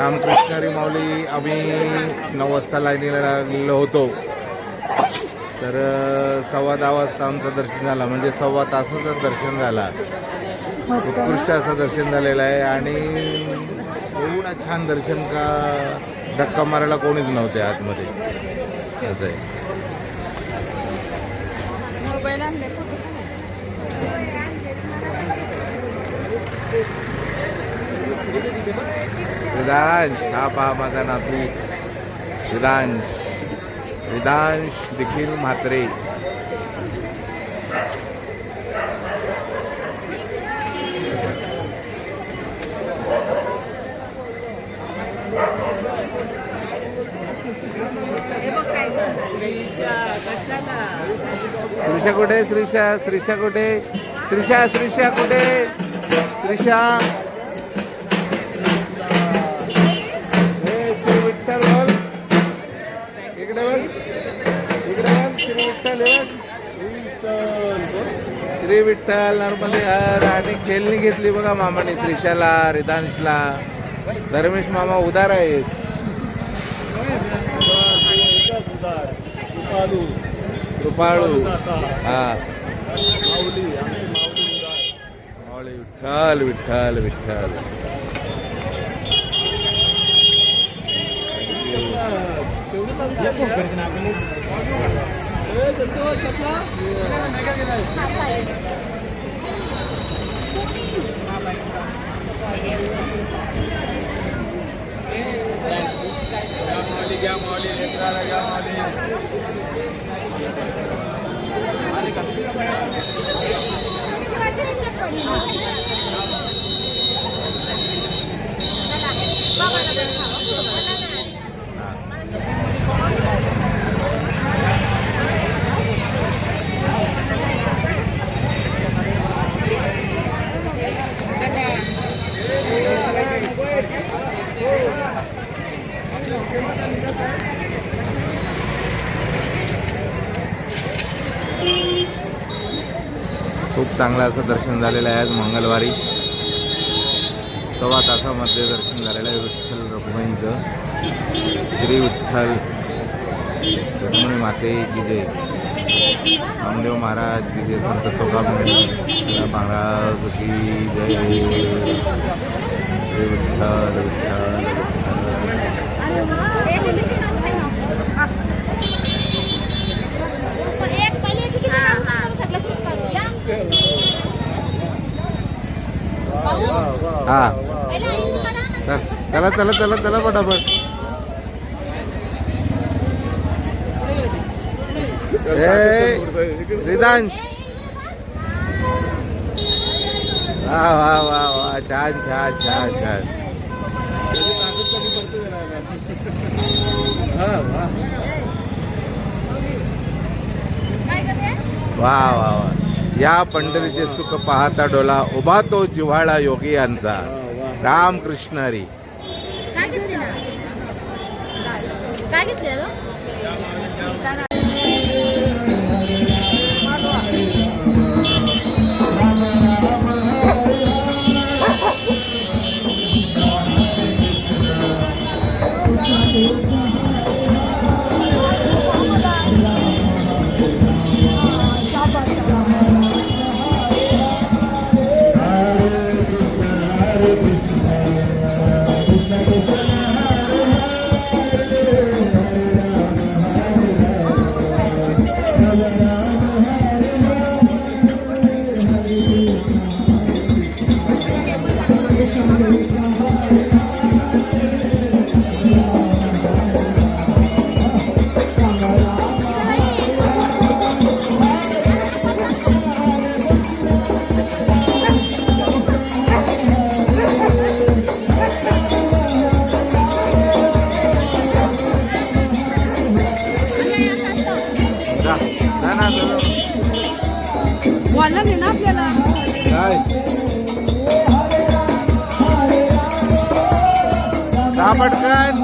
रामकृष्ण माऊली आम्ही 9 वाजता लाईनीला लागलेलो होतो. तर 10:15 वाजता आमचं दर्शन झालं, म्हणजे 1.25 तासाचं दर्शन झाला. उत्कृष्ट असं दर्शन झालेलं आहे आणि एवढं छान दर्शन का धक्का मारायला कोणीच नव्हते आतमध्ये, असं आहे. रिदांश, हा पहा माझा नातू रिदांश देखील म्हात्रे. श्रीषा कुठे? श्रीषा कुठे? श्रीषा कुठे? श्रीषा विठ्ठल बोल, इकडे बोल, श्री विठ्ठल नर्मदे हर. आणि खेळणी घेतली बघा मामाने श्रीषाला, रिदांशला. धर्मेश मामा उदार आहेत. कृपाळू, हा माऊली विठ्ठल विठ्ठल विठ्ठल. खूप चांगलं असं दर्शन झालेलं आहे. आज मंगळवारी 1.25 तासामध्ये दर्शन झालेलं आहे विठ्ठल रखुमाईचं. श्री विठ्ठल रुक्मिणी माते की जय, रामदेव महाराज की जय, संत चोखामणी महाराज की जय. श्री विठ्ठल विठ्ठल हा. चला चला चला चला पटापट. रिदांश, वा वा वा वा, छान छान छान छान. वा वा वा. या पंढरीचे सुख पाहता डोला, उभा तो जिव्हाळा योगी यांचा. रामकृष्ण हरी. पटकन.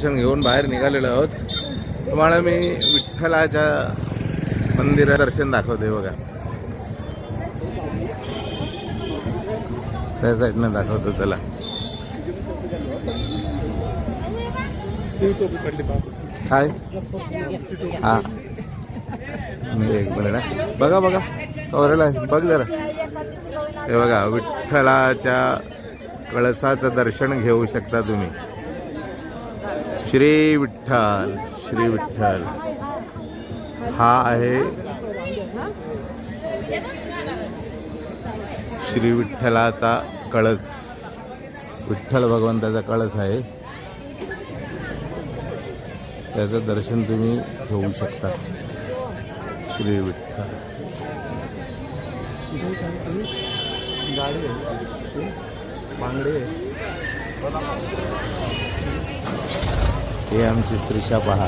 दर्शन घेऊन बाहेर निघालेलो आहोत. तुम्हाला मी विठ्ठलाच्या मंदिरात दर्शन दाखवते बघा. त्या साईडनं दाखवतो चला. काय हा मी एक मिनिट बघा बघा कवरेला बघ जरा. हे बघा विठ्ठलाच्या कळसाचं दर्शन घेऊ शकता तुम्ही. श्री विठ्ठल श्री विठ्ठल हा आहे श्री विठ्ठलाचा कळस. विठ्ठल भगवंताचा कळस आहे. त्याचं दर्शन तुम्ही घेऊ शकता. श्री विठ्ठल हे आमची स्त्रीशा पहा.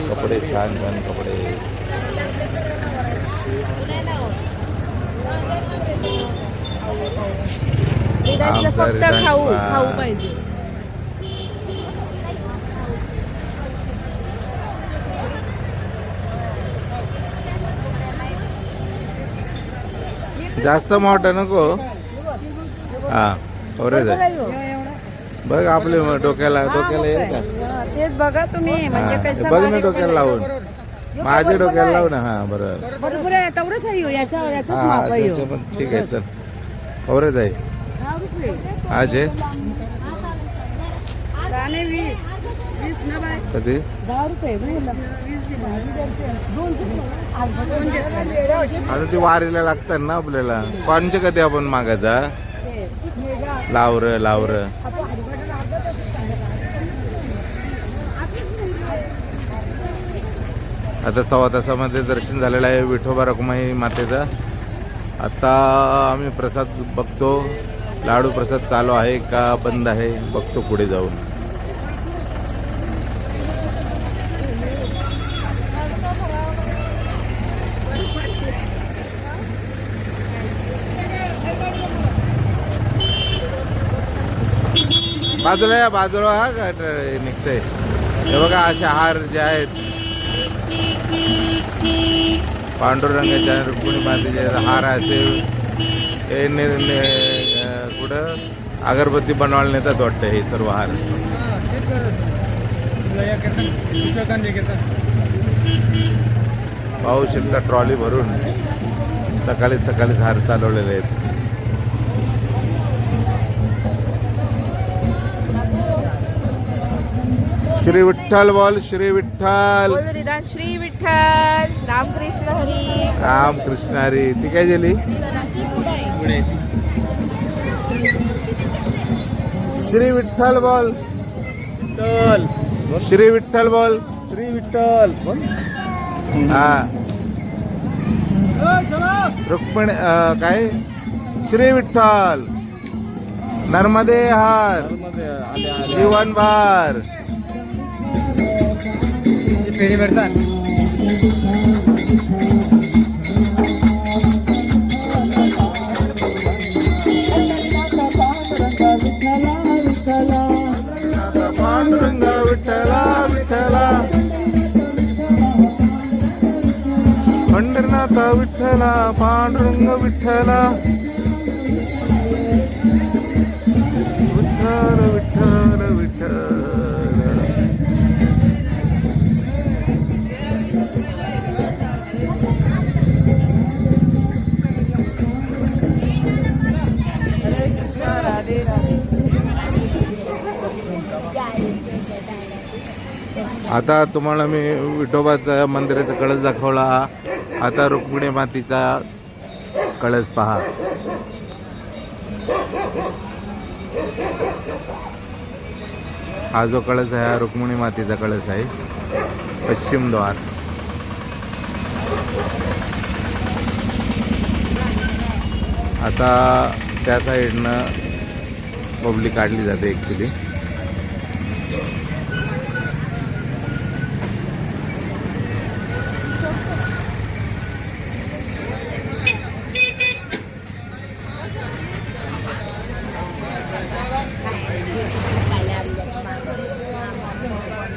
कपडे छान छान कपडे. फक्त खाऊ खाऊ पाहिजे. जास्त मोठं नको. हा कवरेज आहे बघ. आपले डोक्याला येईल का तेच बघा तुम्ही. म्हणजे कसं बघ ना डोक्याला लावून. माझ्या डोक्याला लावून. हा बरोबर बरोबर आहे. तेवढंच आहे याचाच माप आहे. पण ठीक आहे चल. कवरेज आहे आज आहे गाणे 20 न बाय कधी 10 रुपये 20 आता ती वारीला लागतात ना आपल्याला. कोणचे कधी आपण मागायचा. लावर लावर आता 1.25 तासामध्ये दर्शन झालेलं आहे विठोबा रखुमाई मातेचा. आता आम्ही प्रसाद बघतो. लाडू प्रसाद चालू आहे का बंद आहे बघतो पुढे जाऊन. बाजूला या बाजूला हा का निघतंय. हे बघा असे हार जे आहेत पांडुरंगाच्या रुक्मिणी मातेचे हार असे हे कुठं अगरबत्ती बनवायला नेतात वाटतं हे सर्व हार. पाहू शकता ट्रॉली भरून सकाळी सकाळीच हार चालवलेले आहेत. श्री विठ्ठल बोल. श्री विठ्ठल श्री विठ्ठल. रामकृष्ण हरी. रामकृष्ण हरी. ती काय झाली. श्री विठ्ठल बोल. श्री विठ्ठल बोल. श्री विठ्ठल हा रुक्मिणी काय श्री विठ्ठल नर्मदे हार जीवनभर फेरी भेटतात. पांडुरंग विठ्ठला विठ्ठला पंढरनाथ विठ्ठला पांडुरंग विठ्ठला विठ्ठल विठ्ठल विठ्ठल. आता तुम्हाला मी विठोबाचा मंदिराचा कळस दाखवला. आता रुक्मिणी मातीचा कळस पहा. हा जो कळस आहे हा रुक्मिणी मातीचा कळस आहे. पश्चिम द्वार. आता त्या साईडनं पब्लिक काढली जाते ॲक्च्युली.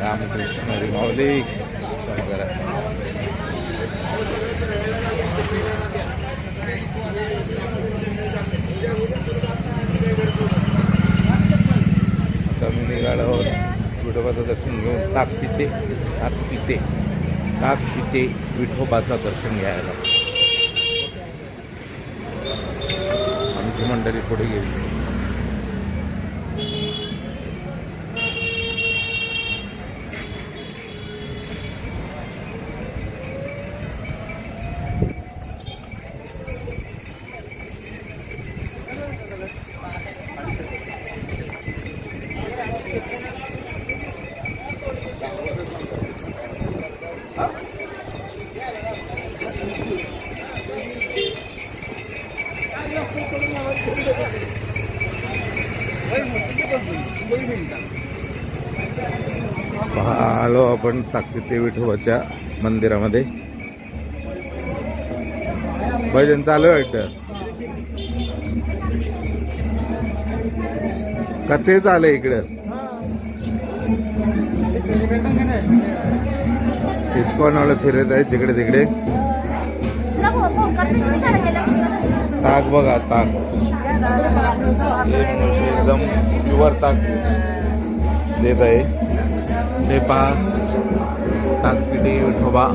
रामकृष्ण हरी माऊली शंकर. आता मी निघालो आहोत विठोबाचं दर्शन घेऊन ताकपिते विठोबाचं दर्शन घ्यायला. आमची मंडळी पुढे गेली. आलो आपण ताकपिते विठोबाच्या मंदिरामध्ये. भजन चालू आहे वाटतं. कथेच आलंय इकडं. इस्कॉनवाले फिरत आहेत जिकडे तिकडे. ताक बघा ताक एकदम प्युअर ताक देत आहे. हे पहा ताकपिते विठोबा.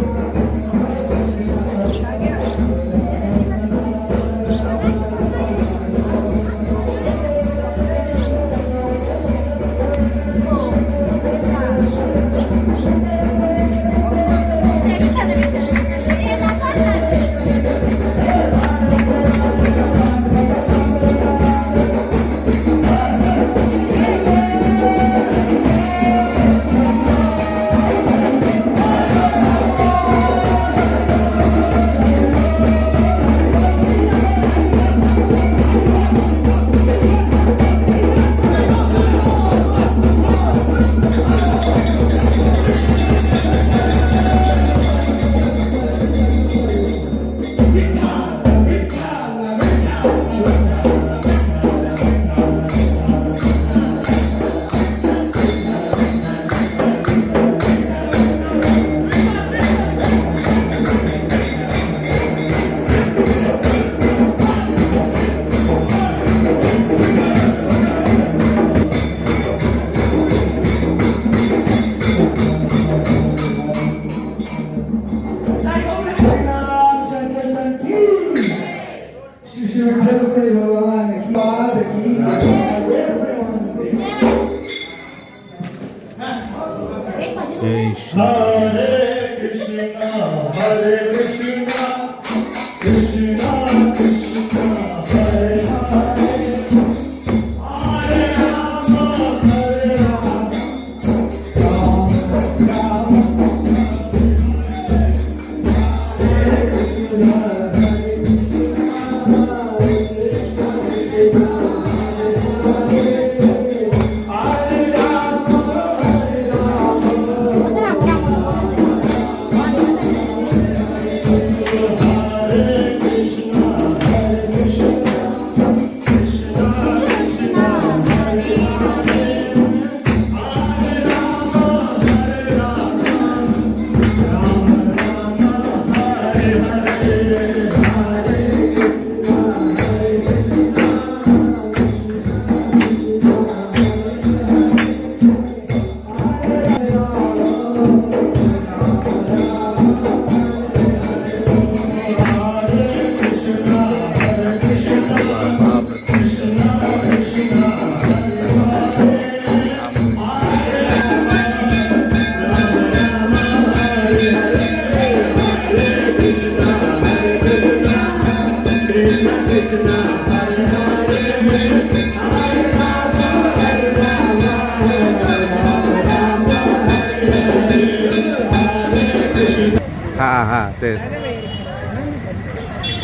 तेच.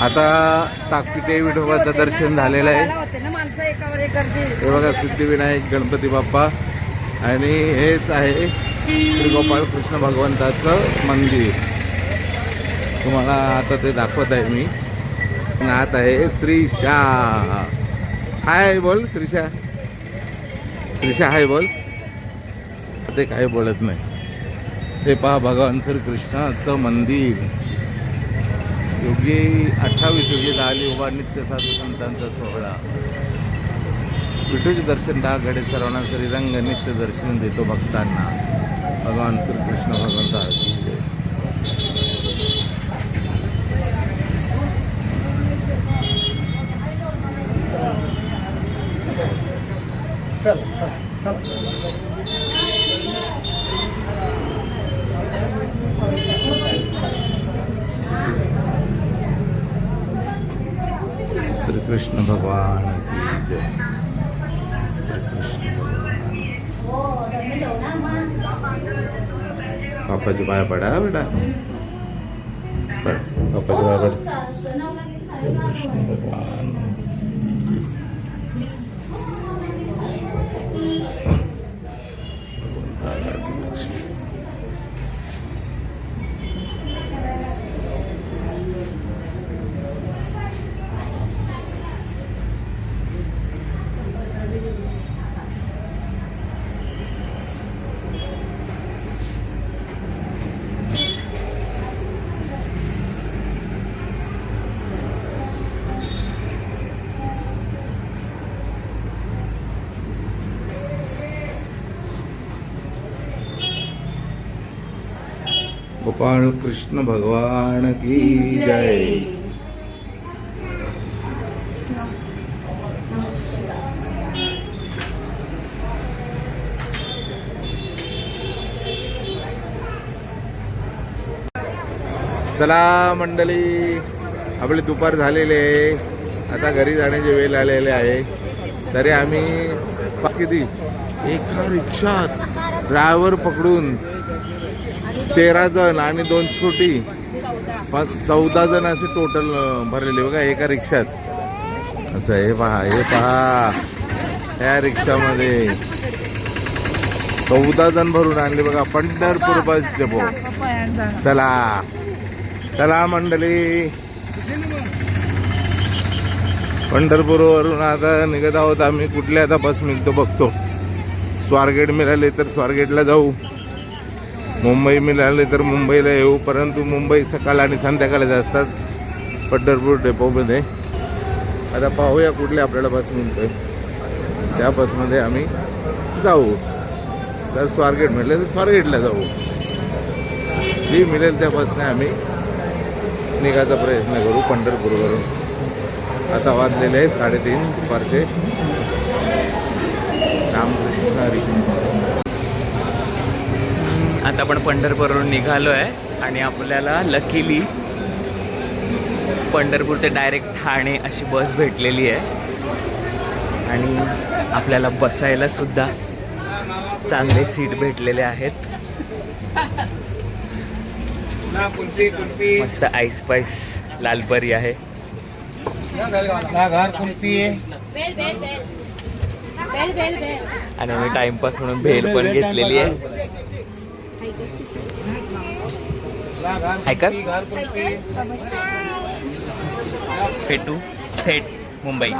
आता ताकपिते विठोबाचं दर्शन झालेलं आहे. हे बघा सिद्धिविनायक गणपती बाप्पा आणि हेच आहे श्री गोपाळ कृष्ण भगवंताचं मंदिर. तुम्हाला आता ते दाखवत आहे मी. आत आहे श्रीशा. हाय बोल श्रीशा. श्रीशा हाय बोल. ते काही बोलत नाही. हे पहा भगवान श्रीकृष्णाचं मंदिर. योगी 28 योगी झाली उभा नित्य साधू संतांचा सोहळा. विठूचे दर्शन 10 घडे सर्वांना श्रीरंग नित्य दर्शन देतो भक्तांना. भगवान श्रीकृष्ण भगवंता. श्रीकृष्ण भगवान की जय. श्रीकृष्ण पापाची पाया पडा बेटा. पापाची पाया पडा. श्रीकृष्ण भगवान. गोपाळ कृष्ण भगवान की जय. चला मंडळी, आपली दुपार झालेली आहे. आता घरी जाण्याची वेळ आलेली आहे. तरी आम्ही किती एका रिक्षात ड्रायव्हर पकडून 13 जण आणि 2 छोटी 14 जण असे टोटल भरलेले बघा एका रिक्षात. असं हे पहा या रिक्षामध्ये 14 जण भरून आणले बघा. Pandharpur bus depot. चला चला मंडळी, पंढरपूरवरून आता निघत आहोत आम्ही. कुठल्या आता बस मिळतो बघतो. स्वारगेट मिळाले तर स्वारगेटला जाऊ, मुंबई मिळाले तर मुंबईला येऊ. परंतु मुंबई सकाळ आणि संध्याकाळच असतात पंढरपूर डेपोमध्ये. आता पाहूया कुठली आपल्याला बस मिळतोय, त्या बसमध्ये आम्ही जाऊ. तर स्वारगेट मिळाले तर स्वारगेटला जाऊ. जी मिळेल त्या बसने आम्ही निघायचा प्रयत्न करू पंढरपूरवरून. आता वाजलेले आहे 3:30 दुपारचे. रामकृष्ण हरी. आता आपण पंढरपूरवरून निघालो आहे आणि आपल्याला लकीली पंढरपूर ते डायरेक्ट ठाणे अशी बस भेटलेली आहे. आणि आपल्याला बसायला सुद्धा चांगले सीट भेटलेले आहेत. मस्त आईस पाईस लालपरी आहे. आणि मी टाइमपास म्हणून भेल पण घेतलेली आहे. ऐका पेटू थेट मुंबई.